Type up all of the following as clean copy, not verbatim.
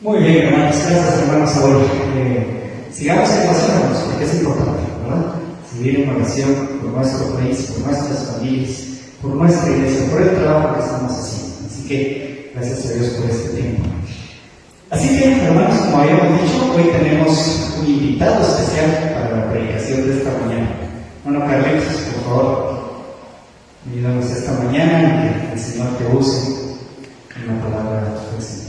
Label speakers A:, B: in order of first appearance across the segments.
A: Muy bien, hermanos, gracias, hermanos Saúl. Sigamos en oración, hermanos, porque es importante, ¿verdad? Seguir en oración por nuestro país, por nuestras familias, por nuestra iglesia, por el trabajo que estamos haciendo. Así que, gracias a Dios por este tiempo. Así que, hermanos, como habíamos dicho, hoy tenemos un invitado especial para la predicación de esta mañana. Bueno, Carlitos, por favor, ayúdanos esta mañana y que el Señor te use en la palabra del Señor.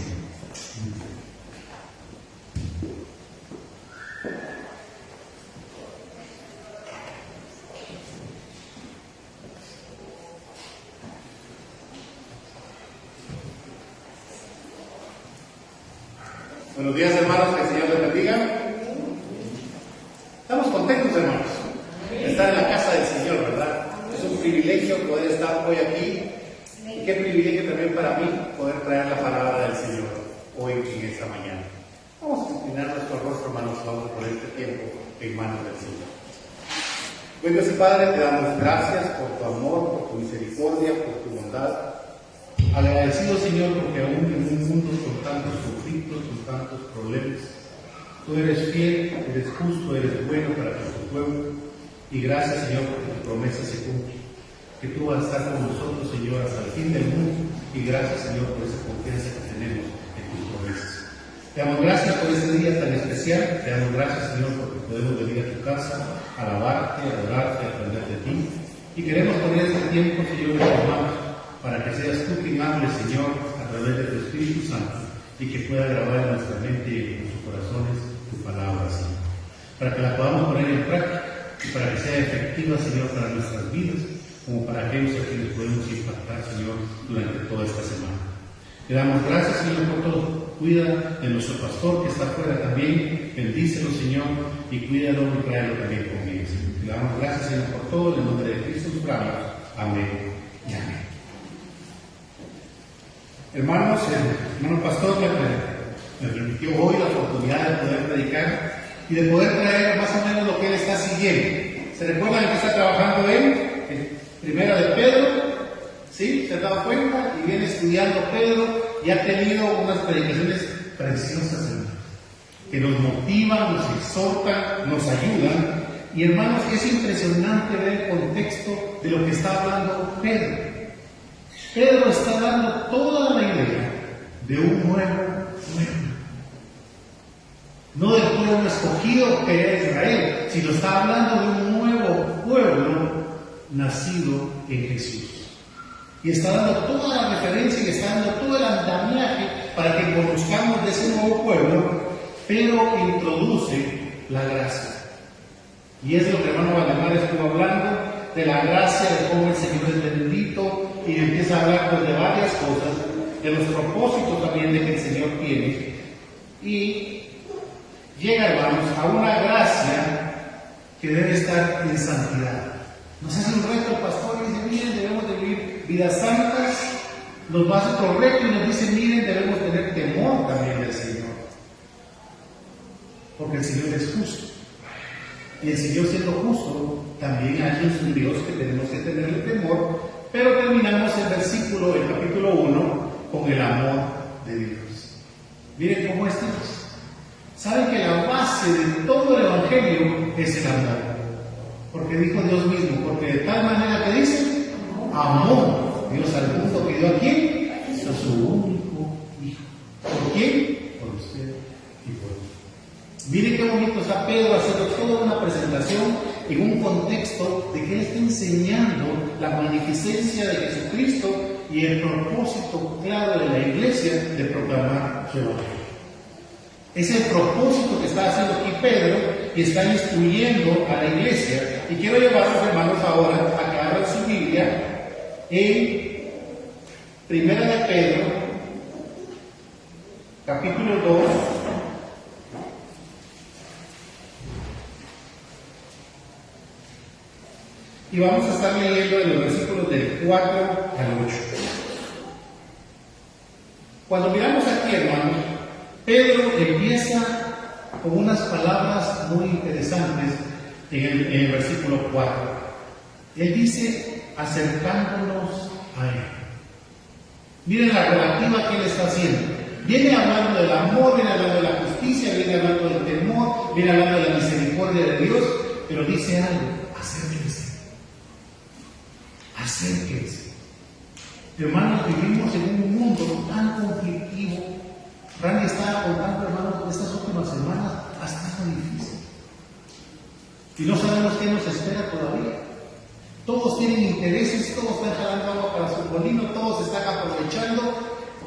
B: Buenos días, hermanos, que el Señor les bendiga. Estamos contentos, hermanos, de estar en la casa del Señor, ¿verdad? Es un privilegio poder estar hoy aquí y qué privilegio también para mí poder traer la palabra del Señor hoy en esta mañana. Vamos a inclinar nuestro rostro, hermanos, vamos por este tiempo en manos del Señor. Buen Dios y Padre, te damos gracias por tu amor, por tu misericordia, por tu bondad. Agradecido, Señor, porque aún en un mundo con tantos conflictos, con tantos problemas, tú eres fiel, eres justo, eres bueno para nuestro pueblo. Y gracias, Señor, porque tu promesa se cumple. Que tú vas a estar con nosotros, Señor, hasta el fin del mundo. Y gracias, Señor, por esa confianza que tenemos en tus promesas. Te damos gracias por este día tan especial. Te damos gracias, Señor, porque podemos venir a tu casa, alabarte, adorarte, aprender de ti. Y queremos poner este tiempo, Señor, en tus manos, para que seas tú quien hable, Señor, a través de tu Espíritu Santo, y que pueda grabar en nuestra mente y en nuestros corazones tu palabra, Señor. Para que la podamos poner en práctica y para que sea efectiva, Señor, para nuestras vidas, como para aquellos a quienes podemos impactar, Señor, durante toda esta semana. Te damos gracias, Señor, por todo. Cuida de nuestro pastor que está afuera también. Bendícelo, Señor, y cuídalo y tráelo también conmigo, Señor. Te damos gracias, Señor, por todo. En el nombre de Cristo oramos. Amén y amén. Hermanos, el hermano pastor me permitió hoy la oportunidad de poder predicar y de poder traer más o menos lo que él está siguiendo. ¿Se recuerdan que está trabajando él? Primera de Pedro, ¿sí? ¿Se han dado cuenta? Y viene estudiando Pedro y ha tenido unas predicaciones preciosas, hermanos, que nos motivan, nos exhortan, nos ayudan. Y hermanos, es impresionante ver el contexto de lo que está hablando Pedro. Pedro está dando toda la idea de un nuevo pueblo. No del pueblo escogido que era Israel, sino está hablando de un nuevo pueblo nacido en Jesús. Y está dando toda la referencia y está dando todo el andamiaje para que conozcamos de ese nuevo pueblo, pero introduce la gracia. Y es de lo que el hermano Valdemar estuvo hablando, de la gracia, de cómo el Señor es bendito, y empieza a hablar pues, de varias cosas, de los propósitos también de que el Señor tiene, y llega, hermanos, a una gracia que debe estar en santidad. Nos hace un reto el pastor y dice, miren, debemos de vivir vidas santas, nos hace otro reto y nos dice, miren, debemos tener temor también del Señor, porque el Señor es justo. Y el Señor siendo justo, también hay un Dios que tenemos que tenerle temor, pero terminamos el versículo, el capítulo 1, con el amor de Dios. Miren cómo es Dios. Saben que la base de todo el Evangelio es el amor. Porque dijo Dios mismo, porque de tal manera que dice, amó Dios al mundo que dio a quién, a su único Hijo. ¿Por quién? Por usted y por mí. Miren qué bonito está Pedro haciendo toda una presentación en un contexto de que él está enseñando la magnificencia de Jesucristo y el propósito claro de la iglesia de proclamar su evangelio. Es el propósito que está haciendo aquí Pedro y está instruyendo a la iglesia. Y quiero llevarlos, hermanos, ahora a que abran su Biblia en Primera de Pedro, capítulo 2. Y vamos a estar leyendo de los versículos del 4 al 8. Cuando miramos aquí, hermanos, Pedro empieza con unas palabras muy interesantes en el versículo 4. Él dice, acercándonos a Él. Miren la relativa que él está haciendo. Viene hablando del amor, viene hablando de la justicia, viene hablando del temor, viene hablando de la misericordia de Dios, pero dice algo: acérquense. Acérquense. Hermanos, vivimos en un mundo tan conflictivo. Randy estaba contando, hermanos, estas últimas semanas ha estado difícil. Y no sabemos qué nos espera todavía. Todos tienen intereses, todos están jalando agua para su molino, todos están aprovechando.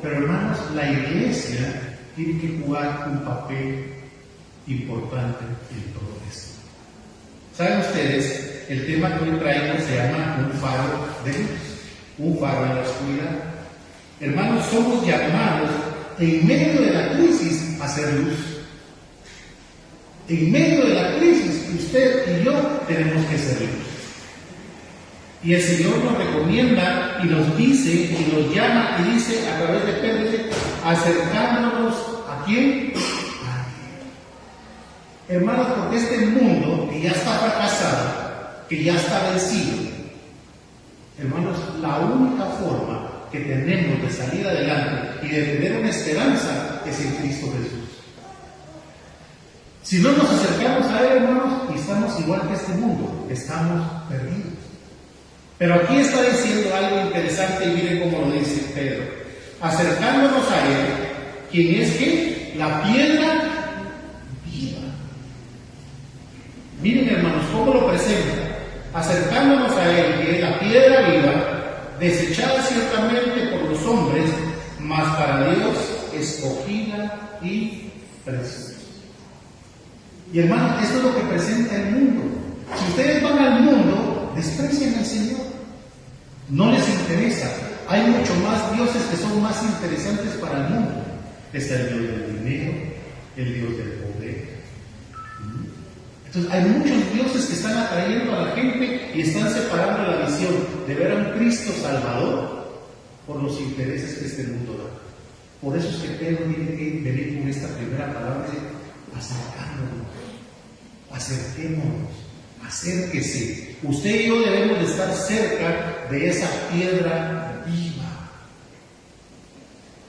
B: Pero hermanos, la iglesia tiene que jugar un papel importante en todo esto. ¿Saben ustedes? El tema que hoy traigo se llama un faro de luz, un faro en la oscuridad. Hermanos, somos llamados en medio de la crisis a hacer luz. En medio de la crisis, usted y yo tenemos que ser luz. Y el Señor nos recomienda y nos dice y nos llama y dice a través de Pedro, dice, acercándonos ¿a quién? A Dios. Hermanos, porque este mundo que ya está fracasado, que ya está vencido, hermanos, la única forma que tenemos de salir adelante y de tener una esperanza es en Cristo Jesús. Si no nos acercamos a Él, hermanos, y estamos igual que este mundo, estamos perdidos. Pero aquí está diciendo algo interesante y miren cómo lo dice Pedro. Acercándonos a Él, quien es que la piedra viva. Miren, hermanos, cómo lo presenta. Acercándonos a Él, que es la piedra viva, desechada ciertamente por los hombres, mas para Dios escogida y preciosa. Y hermanos, esto es lo que presenta el mundo. Si ustedes van al mundo, desprecian al Señor. No les interesa. Hay mucho más dioses que son más interesantes para el mundo. Está el Dios del dinero, el Dios del poder. Entonces hay muchos dioses que están atrayendo a la gente y están separando la visión de ver a un Cristo Salvador por los intereses que este mundo da. Por eso es que Pedro tiene que venir con esta primera palabra de acercándonos. Acerquémonos, acérquese. Usted y yo debemos de estar cerca de esa piedra viva.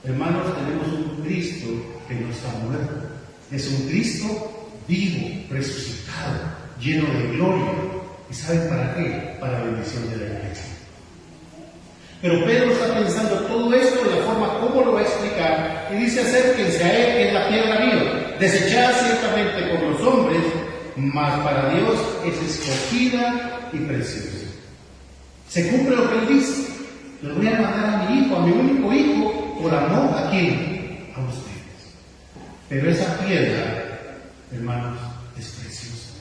B: Hermanos, tenemos un Cristo que no está muerto. Es un Cristo vivo, resucitado, lleno de gloria. ¿Y saben para qué? Para la bendición de la iglesia. Pero Pedro está pensando todo esto de la forma como lo va a explicar y dice: acérquense a Él, que es la piedra viva, desechada ciertamente por los hombres, mas para Dios es escogida y preciosa. Se cumple lo que Él dice: les voy a mandar a mi hijo, a mi único hijo, por amor ¿a quién? A ustedes. Pero esa piedra, hermanos, es preciosa.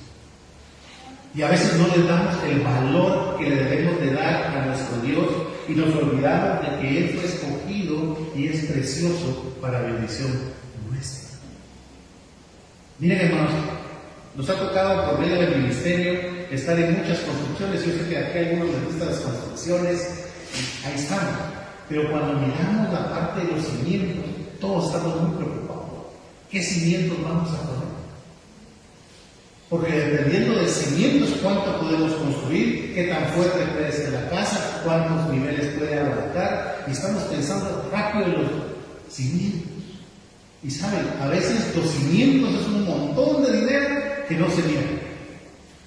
B: Y a veces no le damos el valor que le debemos de dar a nuestro Dios y nos olvidamos de que Él fue escogido y es precioso para bendición nuestra. Miren, hermanos, nos ha tocado por medio del ministerio estar en muchas construcciones. Yo sé que aquí algunos les gustan las construcciones, ahí estamos. Pero cuando miramos la parte de los cimientos, todos estamos muy preocupados. ¿Qué cimientos vamos a poner? Porque dependiendo de cimientos, cuánto podemos construir, qué tan fuerte puede ser la casa, cuántos niveles puede abarcar. Y estamos pensando rápido en los cimientos. Y saben, a veces los cimientos es un montón de dinero que no se mira,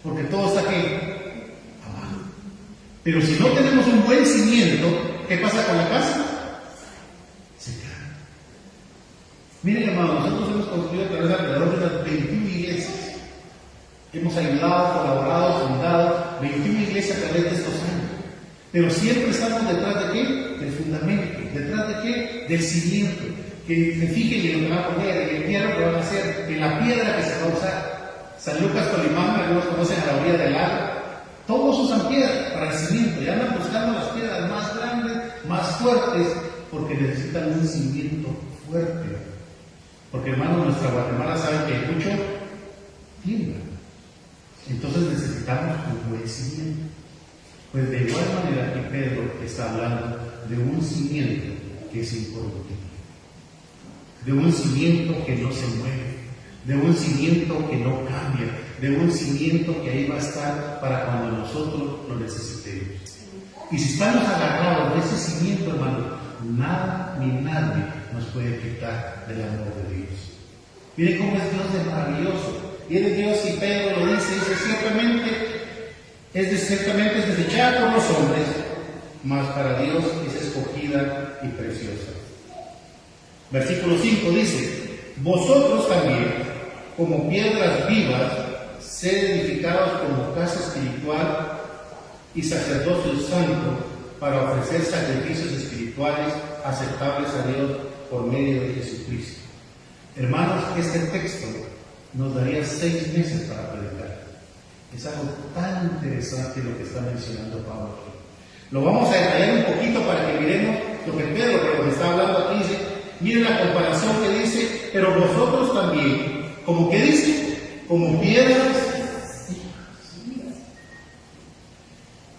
B: porque todo está aquí abajo. Pero si no tenemos un buen cimiento, ¿qué pasa con la casa? Se cae. Miren, hermanos, nosotros hemos construido a través de alrededor de unas 21 iglesias. Hemos ayudado, colaborado, fundado 21 iglesias a través de estos años. Pero siempre estamos detrás de qué? Del fundamento. ¿Detrás de qué? Del cimiento. Que se fijen en lo que van a poner, en el hierro que van a hacer, en la piedra que se va a usar. San Lucas Tolimán, algunos conocen a la orilla del lago. Todos usan piedra para el cimiento y andan buscando las piedras más grandes, más fuertes, porque necesitan un cimiento fuerte. Porque, hermanos, nuestra Guatemala sabe que mucho tiembla. Entonces necesitamos un buen cimiento. Pues de igual manera que Pedro está hablando de un cimiento que es incorruptible, de un cimiento que no se mueve, de un cimiento que no cambia, de un cimiento que ahí va a estar para cuando nosotros lo necesitemos. Y si estamos agarrados de ese cimiento, hermano, nada ni nadie nos puede quitar del amor de Dios. Miren cómo es Dios de maravilloso. Y es Dios, y Pedro lo dice, ciertamente es desechada por los hombres, mas para Dios es escogida y preciosa. Versículo 5 dice: vosotros también, como piedras vivas, sed edificados como casa espiritual y sacerdocio santo, para ofrecer sacrificios espirituales aceptables a Dios por medio de Jesucristo. Hermanos, este texto nos daría 6 meses para predicar. Es algo tan interesante lo que está mencionando Pablo aquí. Lo vamos a detallar un poquito para que miremos lo que Pedro, que nos está hablando aquí, dice. Miren la comparación que dice: pero vosotros también, ¿como que dice? Como piedras.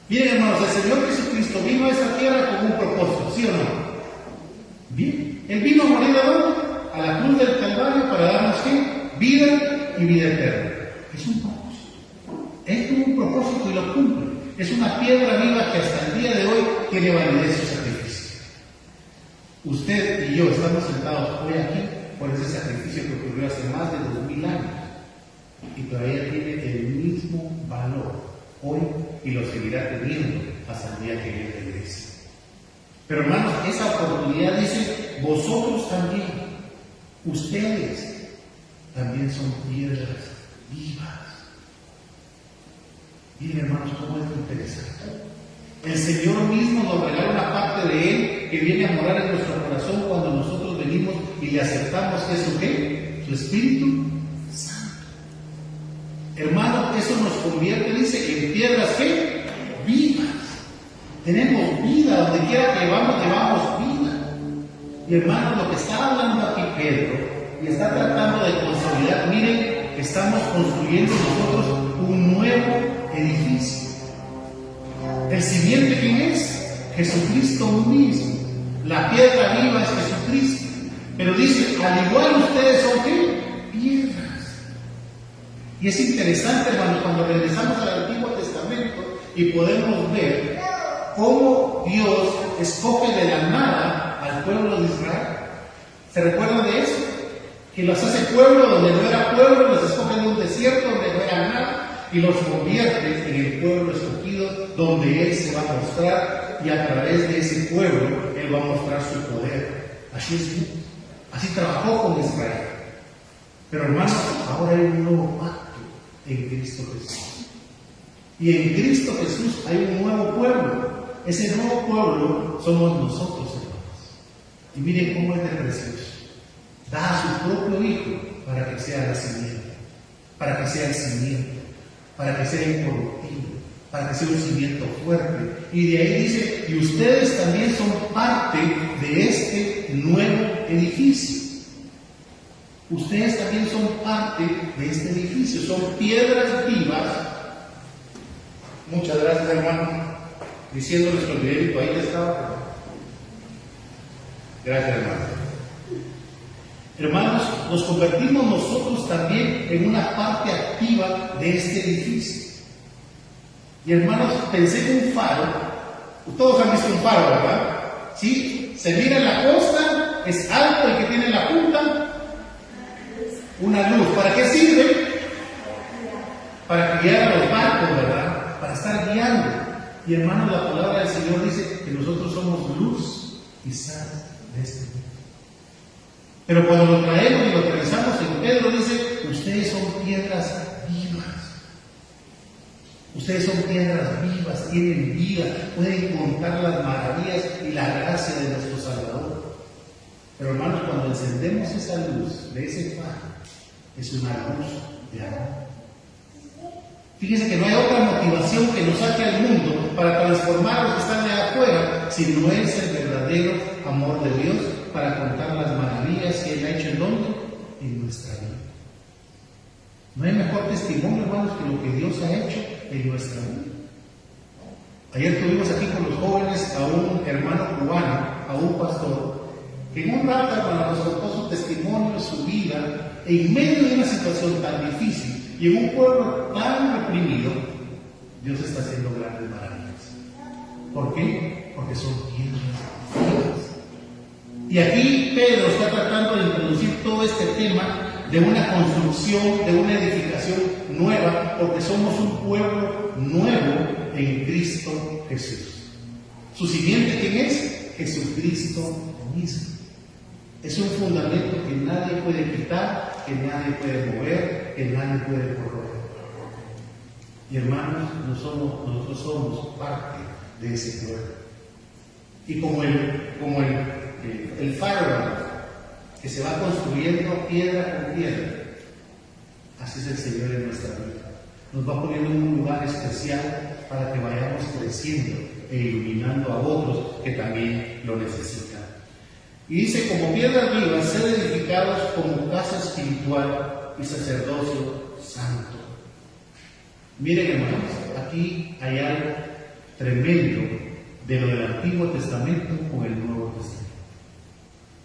B: Miren, hermanos, el Señor Jesucristo vino a esta tierra con un propósito, ¿sí o no? Bien. Él vino a morir ¿a dónde? A la cruz del Calvario para darnos ¿qué? Vida y vida eterna. Es un propósito. Es un propósito y lo cumple. Es una piedra viva que hasta el día de hoy tiene validez su sacrificio. Usted y yo estamos sentados hoy aquí por ese sacrificio que ocurrió hace más de 2000 años y todavía tiene el mismo valor hoy y lo seguirá teniendo hasta el día que Él regrese. Pero hermanos, esa oportunidad dice: vosotros también, ustedes también son piedras vivas. Miren, hermanos, cómo es interesante. El Señor mismo nos regala una parte de Él que viene a morar en nuestro corazón cuando nosotros venimos y le aceptamos que es su ¿qué? Su Espíritu Santo. Hermano, eso nos convierte, dice, en piedras ¿qué? Vivas. Tenemos vida, donde quiera que vamos, llevamos vida. Y hermano, lo que está hablando aquí Pedro, y está tratando de consolidar, miren, estamos construyendo nosotros un nuevo edificio. El siguiente, ¿quién es? Jesucristo mismo. La piedra viva es Jesucristo. Pero dice, al igual ustedes son ¿qué? Piedras. Y es interesante, hermanos, cuando regresamos al Antiguo Testamento y podemos ver cómo Dios escoge de la nada al pueblo de Israel. ¿Se recuerdan de eso? Que los hace pueblo donde no era pueblo, los escoge de un desierto donde no era nada y los convierte en el pueblo escogido donde Él se va a mostrar, y a través de ese pueblo Él va a mostrar su poder. Así es Dios. Así trabajó con Israel. Pero hermanos, ahora hay un nuevo pacto en Cristo Jesús. Y en Cristo Jesús hay un nuevo pueblo. Ese nuevo pueblo somos nosotros, hermanos. Y miren cómo es de precioso. Da a su propio Hijo para que sea la simiente, para que sea el cimiento, para que sea incorruptible, para que sea un cimiento fuerte. Y de ahí dice, y ustedes también son parte de este nuevo edificio. Ustedes también son parte de este edificio, son piedras vivas. Muchas gracias, hermano. Diciéndoles que olvidé mi toallita estaba. Gracias, hermano. Hermanos, nos convertimos nosotros también en una parte activa de este edificio. Y hermanos, pensé en un faro. Todos han visto un faro, ¿verdad? ¿Sí? Se mira en la costa, es alto, el que tiene en la punta, una luz. ¿Para qué sirve? Para guiar a los barcos, ¿verdad? Para estar guiando. Y hermanos, la palabra del Señor dice que nosotros somos luz y sal de este mundo. Pero cuando lo traemos y lo pensamos en Pedro, dice, ustedes son piedras vivas. Ustedes son piedras vivas, tienen vida, pueden contar las maravillas y la gracia de nuestro Salvador. Pero hermanos, cuando encendemos esa luz de ese faro, es una luz de amor. Fíjense que no hay otra motivación que nos saque al mundo para transformar a los que están de afuera, si no es el verdadero amor de Dios para contar las maravillas que Él ha hecho en ¿dónde? En nuestra vida. No hay mejor testimonio, hermanos, que lo que Dios ha hecho en nuestra vida. Ayer tuvimos aquí con los jóvenes a un hermano cubano, a un pastor, que en un rato, hermano, nos contó su testimonio, su vida, en medio de una situación tan difícil y en un pueblo tan reprimido. Dios está haciendo grandes maravillas. ¿Por qué? Porque son piedras vivas. Y aquí Pedro está tratando de introducir todo este tema de una construcción, de una edificación nueva, porque somos un pueblo nuevo en Cristo Jesús. ¿Su simiente quién es? Jesucristo mismo. Es un fundamento que nadie puede quitar, que nadie puede mover, que nadie puede corroer. Y hermanos, nosotros somos parte de ese pueblo. Y como el faro que se va construyendo piedra con piedra, así es el Señor en nuestra vida. Nos va poniendo en un lugar especial para que vayamos creciendo e iluminando a otros que también lo necesitan. Y dice, como piedras vivas, sed edificados como casa espiritual y sacerdocio santo. Miren, hermanos, aquí hay algo tremendo de lo del Antiguo Testamento con el Nuevo Testamento.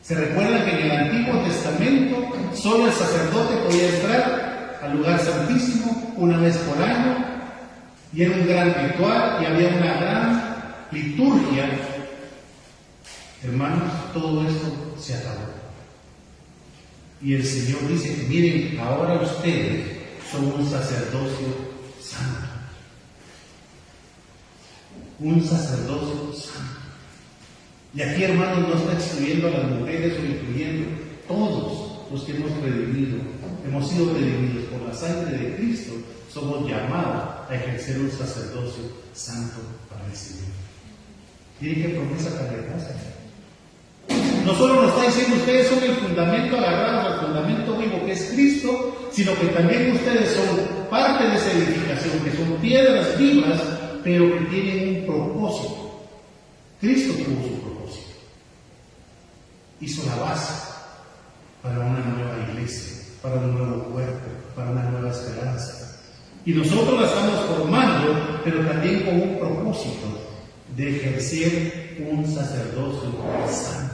B: Se recuerda que en el Antiguo Testamento solo el sacerdote podía entrar al lugar santísimo una vez por año, y era un gran ritual y había una gran liturgia. Hermanos, todo esto se acabó. Y el Señor dice, miren, ahora ustedes son un sacerdocio santo. Un sacerdocio santo. Y aquí, hermanos, no está excluyendo a las mujeres o incluyendo todos los que hemos sido redimidos por la sangre de Cristo, somos llamados a ejercer un sacerdocio santo para el Señor. Miren qué promesa tan hermosa. No solo nos está diciendo ustedes son el fundamento agarrado al fundamento vivo que es Cristo, sino que también ustedes son parte de esa edificación, que son piedras vivas, pero que tienen un propósito. Cristo tuvo su propósito. Hizo la base para una nueva iglesia, para un nuevo cuerpo, para una nueva esperanza. Y nosotros la estamos formando, pero también con un propósito de ejercer un sacerdocio santo.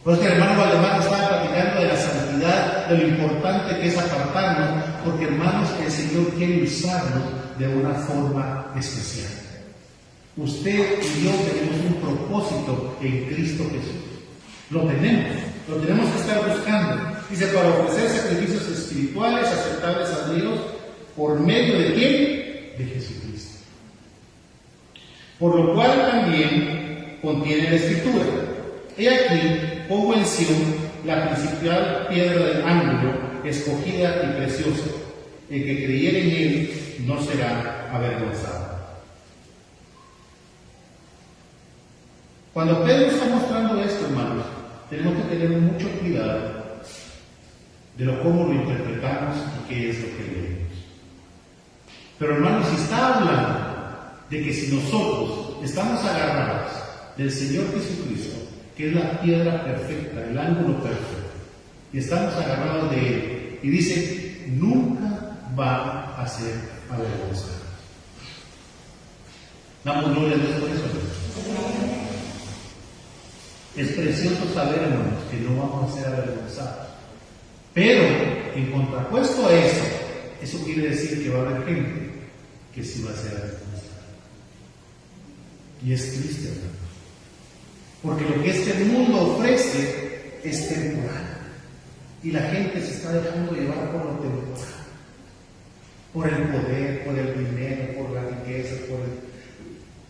B: Pues que el hermano Valdemar estaba platicando de la santidad, de lo importante que es apartarnos, porque hermanos, el Señor quiere usarnos de una forma especial. Usted y yo tenemos un propósito en Cristo Jesús. Lo tenemos que estar buscando. Dice, para ofrecer sacrificios espirituales aceptables a Dios, ¿por medio de quién? De Jesucristo. Por lo cual también contiene la Escritura. He aquí, pongo en Sion la principal piedra del ángulo, escogida y preciosa. El que creyere en él no será avergonzado. Cuando Pedro está mostrando esto, hermanos, tenemos que tener mucho cuidado de cómo lo interpretamos y qué es lo que leemos. Pero hermanos, si está hablando de que si nosotros estamos agarrados del Señor Jesucristo, que es la piedra perfecta, el ángulo perfecto, y estamos agarrados de Él, y dice, nunca va a ser avergonzado. Damos gloria a Dios por eso. Es precioso saber, hermanos, que no vamos a ser avergonzados. Pero, en contrapuesto a eso quiere decir que va a haber gente que sí va a ser avergonzada. Y es triste, hermanos. Porque lo que este mundo ofrece es temporal. Y la gente se está dejando llevar por lo temporal. Por el poder, por el dinero, por la riqueza, por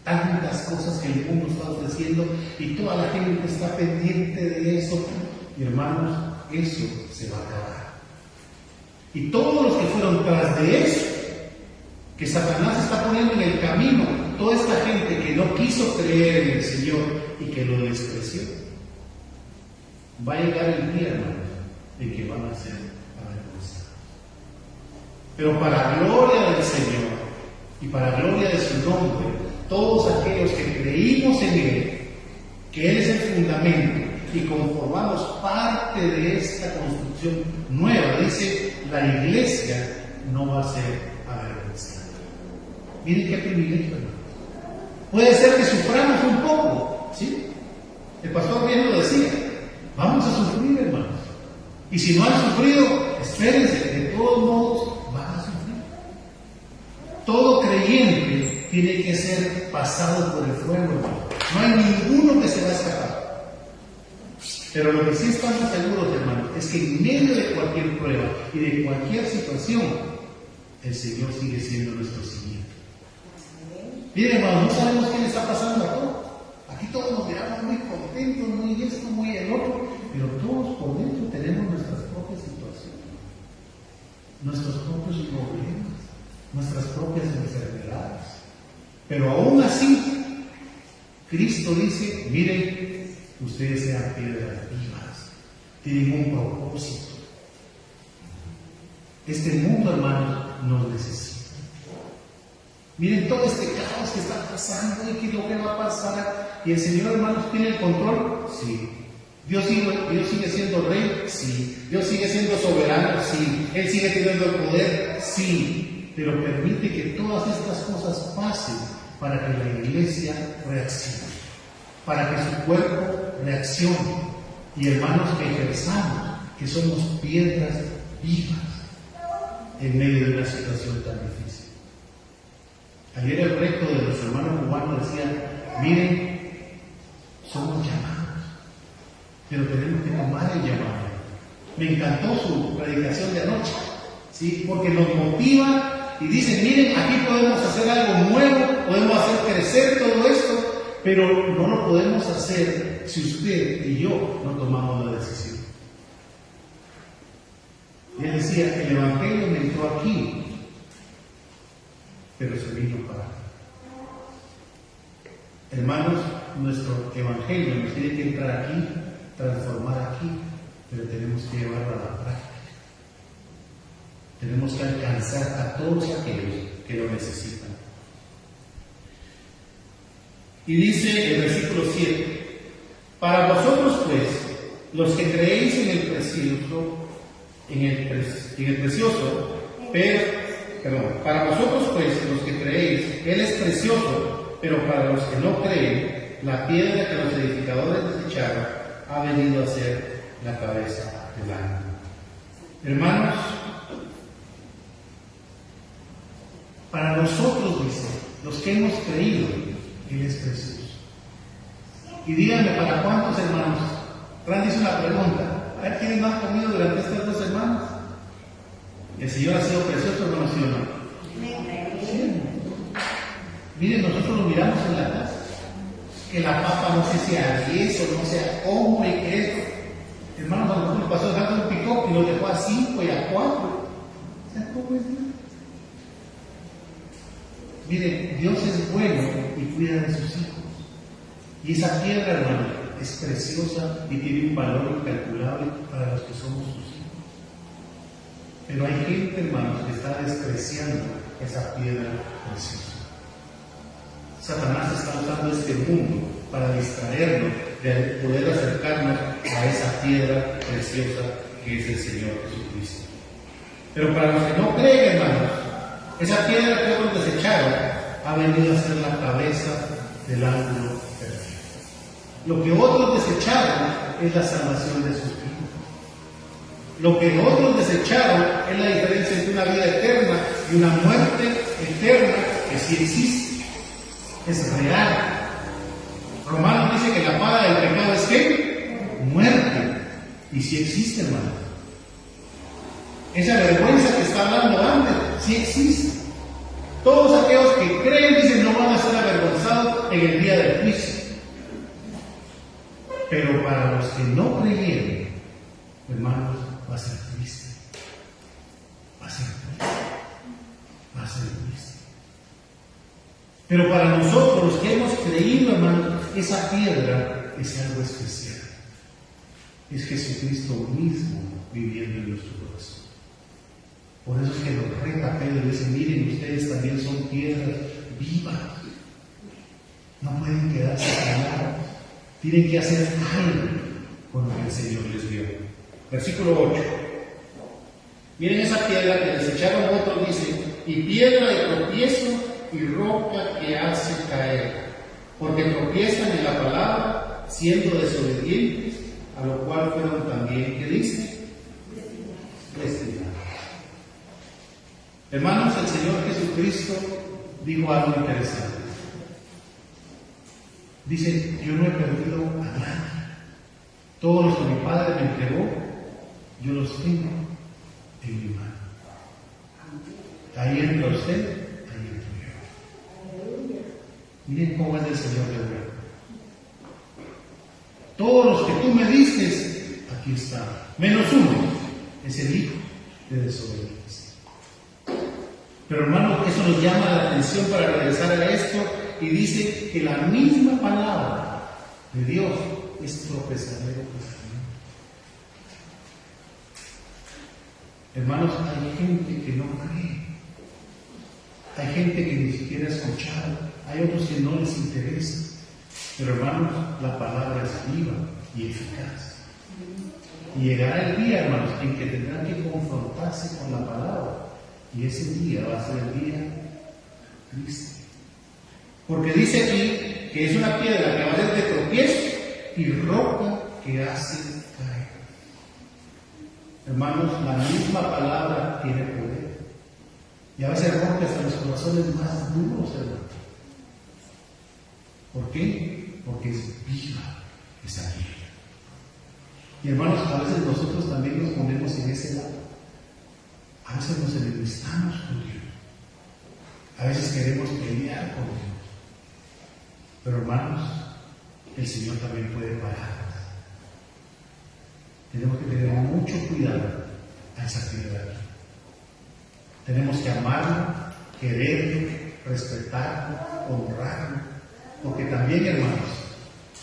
B: tantas cosas que el mundo está ofreciendo, y toda la gente está pendiente de eso. Y hermanos, eso se va a acabar. Y todos los que fueron tras de eso, que Satanás está poniendo en el camino, toda esta gente que no quiso creer en el Señor y que lo despreció, va a llegar el día, hermanos, en que van a ser avergonzados. Pero para gloria del Señor y para gloria de su nombre, todos aquellos que creímos en Él, que Él es el fundamento, y conformamos parte de esta construcción nueva, dice, la iglesia no va a ser avergonzada. Miren qué privilegio, hermanos. Puede ser que suframos un poco, ¿sí? El pastor bien lo decía, vamos a sufrir, hermanos. Y si no han sufrido, espérense, de todos modos van a sufrir. Todo creyente tiene que ser pasado por el fuego, hermano. No hay ninguno que se va a escapar. Pero lo que sí estamos seguros, hermanos, es que en medio de cualquier prueba y de cualquier situación, el Señor sigue siendo nuestro siguiente. Miren, hermanos, no sabemos qué le está pasando a todos. Aquí todos nos miramos muy contentos, muy esto, muy el otro, pero todos por dentro tenemos nuestras propias situaciones, nuestros propios problemas, nuestras propias enfermedades. Pero aún así, Cristo dice, miren, ustedes sean piedras vivas, tienen un propósito. Este mundo, hermanos, nos necesita. Miren todo este caos que está pasando y qué es lo que va a pasar. Y el Señor, hermanos, ¿tiene el control? Sí. Dios sigue siendo rey, sí. Dios sigue siendo soberano, sí. Él sigue teniendo el poder, sí. Pero permite que todas estas cosas pasen para que la iglesia reaccione, para que su cuerpo reaccione. Y hermanos, que ejerzamos, que somos piedras vivas en medio de una situación tan difícil. Ayer el recto de los hermanos cubanos decía, miren, somos llamados, pero tenemos que tomar el llamado. Me encantó su predicación de anoche, ¿sí? Porque nos motiva y dice, miren, aquí podemos hacer algo nuevo, podemos hacer crecer todo esto, pero no lo podemos hacer si usted y yo no tomamos la decisión. Y él decía, el Evangelio me entró aquí, pero se vino para acá. Hermanos, nuestro Evangelio nos tiene que entrar aquí, transformar aquí, pero tenemos que llevarlo a la práctica. Tenemos que alcanzar a todos aquellos que lo necesitan. Y dice el versículo 7, para vosotros pues, los que creéis en el precioso, para vosotros pues, los que creéis, Él es precioso, pero para los que no creen, la piedra que los edificadores desecharon ha venido a ser la cabeza del ángulo. Hermanos, para nosotros, dice, los que hemos creído, Él es precioso. Y díganme, ¿para cuántos hermanos? Randy hizo una pregunta. A ver, ¿quiénes no han comido durante estas 2 semanas? El Señor ha sido precioso, hermanos, ¿sí o no? Sí. Miren, nosotros lo miramos en la casa. Que la papa no sé si a 10 o no sea cómo y qué es. Hermanos, a nosotros nos pasó dejando un pick-up y lo dejó a 5 y a 4. O sea, ¿cómo es? Miren, Dios es bueno y cuida de sus hijos. Y esa piedra, hermano, es preciosa y tiene un valor incalculable para los que somos sus hijos. Pero hay gente, hermanos, que está despreciando esa piedra preciosa. Satanás está usando este mundo para distraernos de poder acercarnos a esa piedra preciosa que es el Señor Jesucristo. Pero para los que no creen, hermanos, esa piedra que otros desecharon ha venido a ser la cabeza del ángulo perfecto. Lo que otros desecharon es la salvación de sus hijos. Lo que otros desecharon es la diferencia entre una vida eterna y una muerte eterna que sí existe. Es real. Romanos dice que la paga del pecado es ¿qué? Muerte. Y sí existe, hermano. Esa vergüenza que está hablando antes, sí existe. Todos aquellos que creen, dicen, no van a ser avergonzados en el día del juicio. Pero para los que no creyeron, hermanos, va a ser triste. Va a ser triste. Va a ser triste. Pero para nosotros, los que hemos creído, hermanos, esa piedra es algo especial. Es Jesucristo mismo viviendo en nuestro corazón. Por eso es que nos reta Pedro y dice, miren, ustedes también son piedras vivas. No pueden quedarse callados. Tienen que hacer algo con lo que el Señor les dio. Versículo 8. Miren esa piedra que desecharon otros, dice, y piedra de tropiezo y roca que hace caer, porque tropiezan en la palabra, siendo desobedientes, a lo cual fueron también, ¿qué dice? Destinados. Hermanos, el Señor Jesucristo dijo algo interesante. Dice, yo no he perdido a nadie.
C: Todos los que mi Padre me entregó, yo los tengo en mi mano. Ahí entra usted, ahí entro yo. Miren cómo es el Señor de bueno. Todos los que tú me diste, aquí está. Menos uno, es el hijo de desobediencia. Pero hermanos, eso nos llama la atención para regresar a esto y dice que la misma palabra de Dios es tropezadero. Hermanos, hay gente que no cree. Hay gente que ni siquiera ha escuchado. Hay otros que no les interesa. Pero hermanos, la palabra es viva y eficaz. Y llegará el día, hermanos, en que tendrán que confrontarse con la palabra. Y ese día va a ser el día triste. Porque dice aquí que es una piedra que va a ser de tropiezo y roca que hace caer. Hermanos, la misma palabra tiene poder. Y a veces rompe hasta los corazones más duros, hermanos. ¿Por qué? Porque es viva esa piedra. Y hermanos, a veces nosotros también nos ponemos en ese lado. A veces nos enemistamos con Dios. A veces queremos pelear con Dios. Pero hermanos, el Señor también puede parar. Tenemos que tener mucho cuidado a esa piedra. Tenemos que amarlo, quererlo, respetarlo, honrarlo. Porque también, hermanos,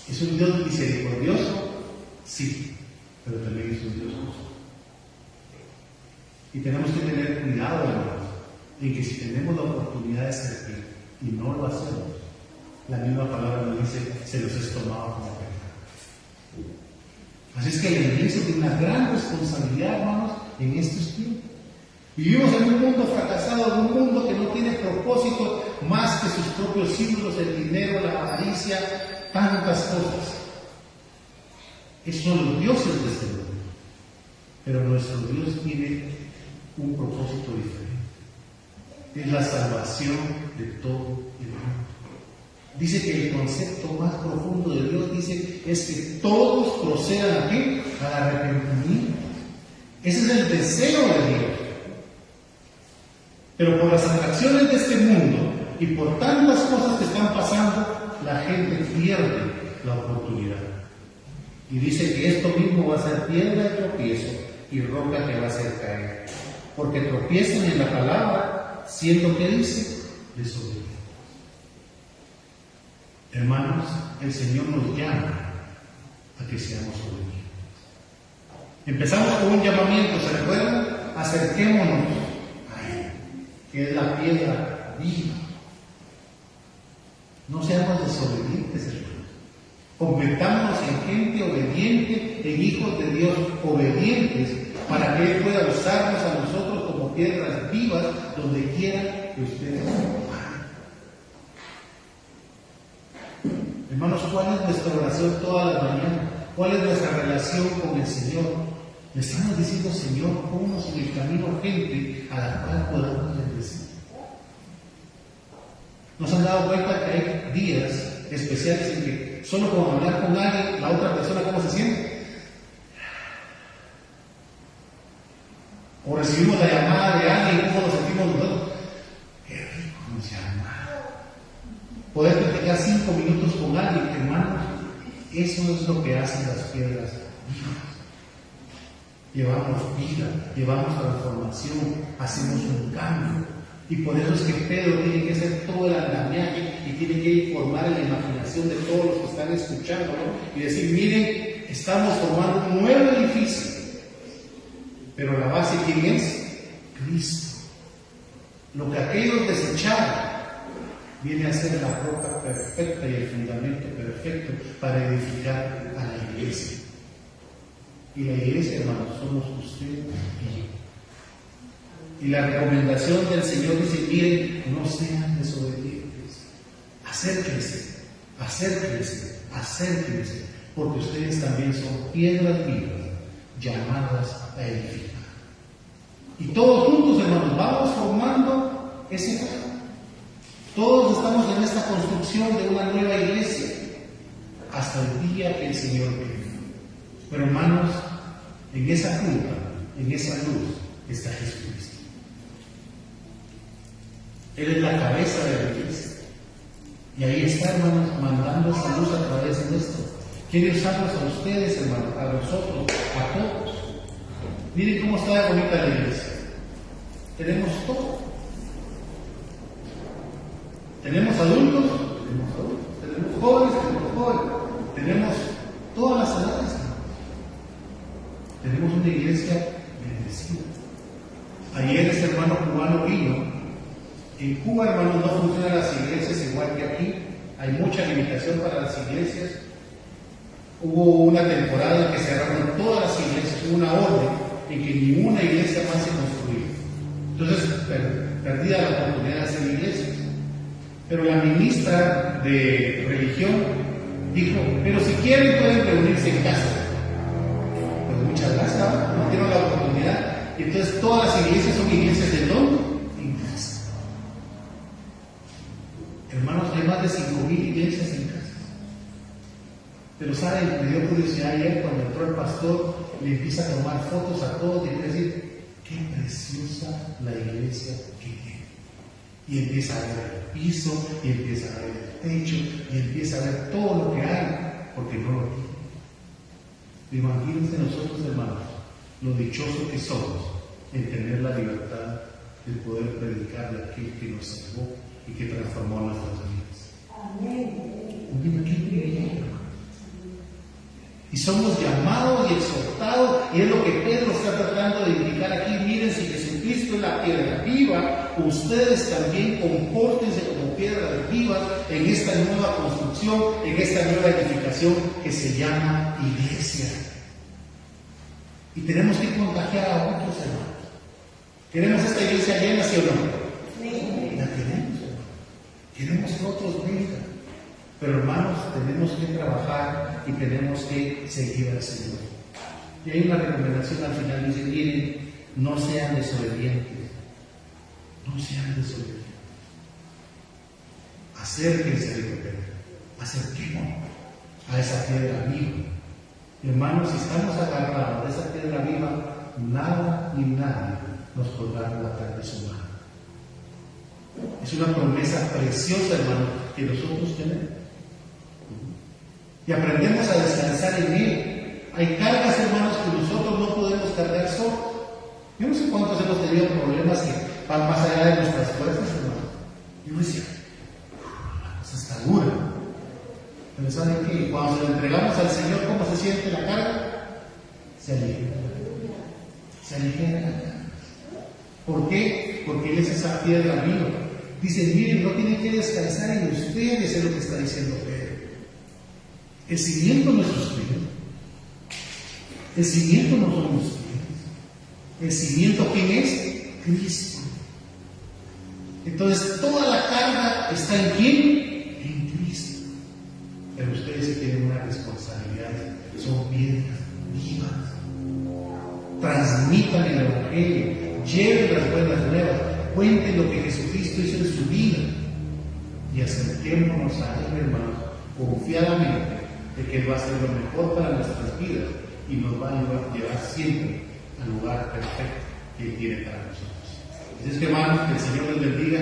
C: es un Dios misericordioso, sí, pero también es un Dios justo. Y tenemos que tener cuidado, hermanos, en que si tenemos la oportunidad de servir y no lo hacemos, la misma palabra nos dice, se los es tomado como pecado. Así es que la iglesia tiene una gran responsabilidad, hermanos, en estos tiempos. Vivimos en un mundo fracasado, en un mundo que no tiene propósito más que sus propios ídolos, el dinero, la avaricia, tantas cosas. Esos son los dioses de este mundo. Pero nuestro Dios tiene un propósito diferente. Es la salvación de todo el mundo. Dice que el concepto más profundo de Dios dice es que todos procedan aquí al arrepentimiento. Ese es el deseo de Dios. Pero por las atracciones de este mundo y por tantas cosas que están pasando, la gente pierde la oportunidad. Y dice que esto mismo va a ser piedra de tropiezo y roca que va a hacer caer. Porque tropiezan en la palabra, siendo que dice, desobedientes. Hermanos, el Señor nos llama a que seamos obedientes. Empezamos con un llamamiento, ¿se recuerdan? Acerquémonos a Él, que es la piedra viva. No seamos desobedientes, hermanos. Convertámonos en gente obediente, en hijos de Dios obedientes, para que Él pueda usarnos a nosotros como piedras vivas donde quiera que ustedes vayan. Hermanos, ¿cuál es nuestra oración toda la mañana? ¿Cuál es nuestra relación con el Señor? Le estamos diciendo, Señor, ponnos en el camino gente a la cual podamos bendecir. Nos han dado cuenta que hay días especiales en que solo con hablar con alguien, la otra persona cómo se siente. O recibimos la llamada de alguien, cómo nos sentimos nosotros. Qué rico nos llama. Poder platicar 5 minutos con alguien, hermanos, eso es lo que hacen las piedras vivas. Llevamos vida, llevamos transformación, hacemos un cambio. Y por eso es que Pedro tiene que hacer todo el andamiaje y tiene que informar en la imaginación de todos los que están escuchando, ¿no? Y decir, miren, estamos formando un nuevo edificio. Pero la base, ¿quién es? Cristo. Lo que aquellos desecharon viene a ser la roca perfecta y el fundamento perfecto para edificar a la iglesia. Y la iglesia, hermanos, somos usted y yo. Y la recomendación del Señor dice, miren, no sean desobedientes. Acérquense, acérquense, acérquense, porque ustedes también son piedras vivas llamadas a edificar. Y todos juntos, hermanos, vamos formando ese plan. Todos estamos en esta construcción de una nueva iglesia hasta el día que el Señor venga. Pero hermanos, en esa culpa, en esa luz, está Jesucristo. Él es la cabeza de la iglesia. Y ahí está, hermanos, mandando esa luz a través de nuestro. Quiere usarlos a ustedes, hermanos, a nosotros, a todos. Miren cómo está de bonita la iglesia. Tenemos todo. Tenemos adultos, tenemos jóvenes, tenemos todas las edades. Tenemos una iglesia bendecida. Ayer ese hermano cubano vino. En Cuba, hermanos, no funcionan las iglesias igual que aquí. Hay mucha limitación para las iglesias. Hubo una temporada en que cerraron todas las iglesias, hubo una orden en que ninguna iglesia más se construía. Entonces, perdida la oportunidad de hacer iglesias. Pero la ministra de religión dijo, pero si quieren pueden reunirse en casa. Pues muchas gracias, no dieron la oportunidad. Y entonces todas las iglesias son iglesias de dónde? En casa. Hermanos, hay más de 5,000 iglesias en casa. Pero saben, me dio curiosidad ayer cuando entró el pastor, le empieza a tomar fotos a todos y empieza a decir, qué preciosa la iglesia que tiene. Y empieza a ver el piso, y empieza a ver el techo, y empieza a ver todo lo que hay, porque no lo tiene. Imagínense nosotros, hermanos, lo dichoso que somos en tener la libertad de poder predicarle a aquel que nos salvó y que transformó nuestras vidas. Amén. Qué privilegio. Y somos llamados y exhortados, y es lo que Pedro está tratando de indicar aquí. Miren, si Jesucristo es la piedra viva, ustedes también compórtense como piedras vivas en esta nueva construcción, en esta nueva edificación que se llama iglesia. Y tenemos que contagiar a otros hermanos. ¿Queremos esta iglesia llena, sí o no? La queremos, hermano. Queremos que otros vengan. Pero hermanos, tenemos que trabajar y tenemos que seguir al Señor. Y hay una recomendación al final, dice, miren, no sean desobedientes. No sean desobedientes. Acérquense, dijo Pedro. Acerquémonos a esa piedra viva. Hermanos, si estamos agarrados de esa piedra viva, nada ni nadie nos podrá arrebatar de su mano. Es una promesa preciosa, hermano, que nosotros tenemos. Y aprendemos a descansar en Él. Hay cargas, hermanos, que nosotros no podemos cargar solos. Yo no sé cuántos hemos tenido problemas que van más allá de nuestras fuerzas, hermano. Yo decía, la cosa está dura. Pero ¿saben qué? Cuando se lo entregamos al Señor, ¿cómo se siente la carga? Se aligera. Se aligera la carga. ¿Por qué? Porque Él es esa piedra viva. Dice, miren, no tienen que descansar en ustedes, es lo que está diciendo Pedro. El cimiento no es ustedes. El cimiento no son ustedes. El cimiento, ¿quién es? Cristo. Entonces, toda la carga está en ¿quién? En Cristo. Pero ustedes sí tienen una responsabilidad. Son piedras vivas. Transmitan el Evangelio. Lleven las buenas nuevas. Cuenten lo que Jesucristo hizo en su vida. Y acerquémonos a Él, hermanos, confiadamente, de que Él va a hacer lo mejor para nuestras vidas y nos va a llevar siempre al lugar perfecto que Él tiene para nosotros. Así es que, hermanos, que el Señor les bendiga.